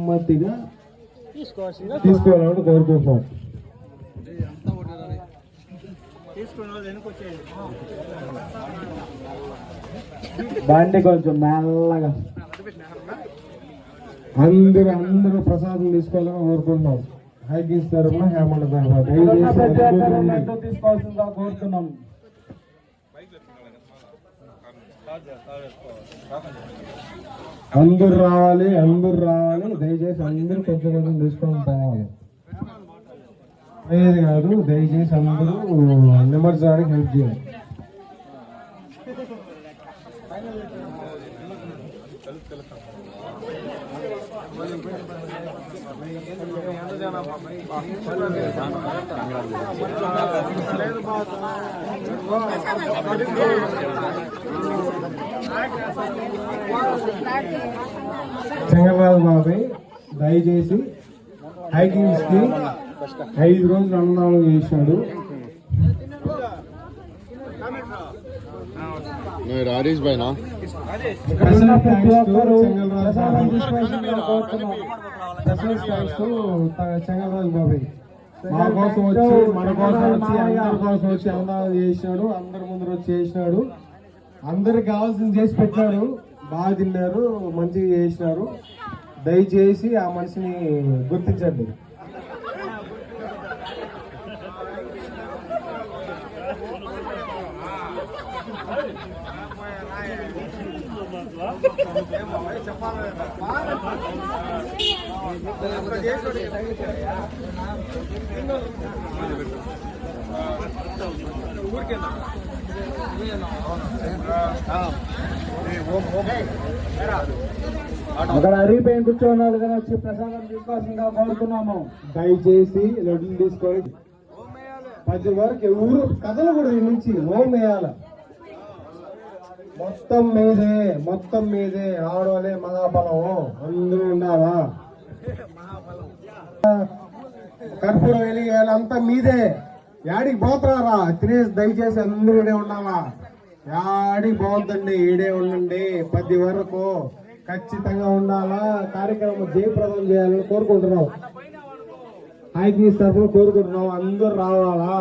నెమ్మదిగా తీసుకోవాలని కోరుకుంటున్నాం. బండి కొంచెం మెల్లగా అందరూ ప్రసాదం తీసుకోవాలని కోరుకుంటున్నాం. హైకింగ్స్ తరఫున హేమండ తీసుకోవాల్సిందిగా కోరుతున్నాం. అందరూ రావాలి దయచేసి అందరూ కొంచెం తీసుకొని పోవాలి. ఏది కాదు, దయచేసి అందరూ నిమజ్జనానికి హెల్ప్ చేయాలి. చెంగరాజు బాబాయ్ దయచేసి హైకింగ్స్ కి 5 రోజులు అన్నదానం చేశాడు. రాజేష్ భాయ్ నా చెంగరాజు బాబాయ్ మా కోసం వచ్చి మన కోసం వచ్చి అందరి కోసం వచ్చి అన్నదానం చేసినాడు. అందరి ముందర వచ్చి చేసినాడు. అందరికి కావాల్సింది చేసి పెట్టాడు. బాగా తిన్నారు, మంచిగా చేసినారు. దయచేసి ఆ మనిషిని గుర్తించండి. అక్కడ అరిగిపోయిన కూర్చోన్నారు కదా, వచ్చి ప్రసాదం తీసుకోవాల్సిందిగా కోరుతున్నాము. దయచేసి లడ్డులు తీసుకొని 10 వరకు ఎవరు కథలు కూడా నుంచి ఓం వేయాల. మొత్తం మీదే ఆడవాళ్ళే మహాఫలం. అందరూ ఉన్నావా? కర్పూరం వెలిగేయాలి, అంతా మీదే. యాడికి పోతున్నారా? తినేసి దయచేసి అందరూ ఈడే ఉన్నావా? యాడికి పోవద్దండి, ఈడే ఉండండి. 10 వరకు ఖచ్చితంగా ఉండాలా. కార్యక్రమం జయప్రదం చేయాలని కోరుకుంటున్నాం. హైకింగ్స్ తరఫున కోరుకుంటున్నాం. అందరూ రావాలా.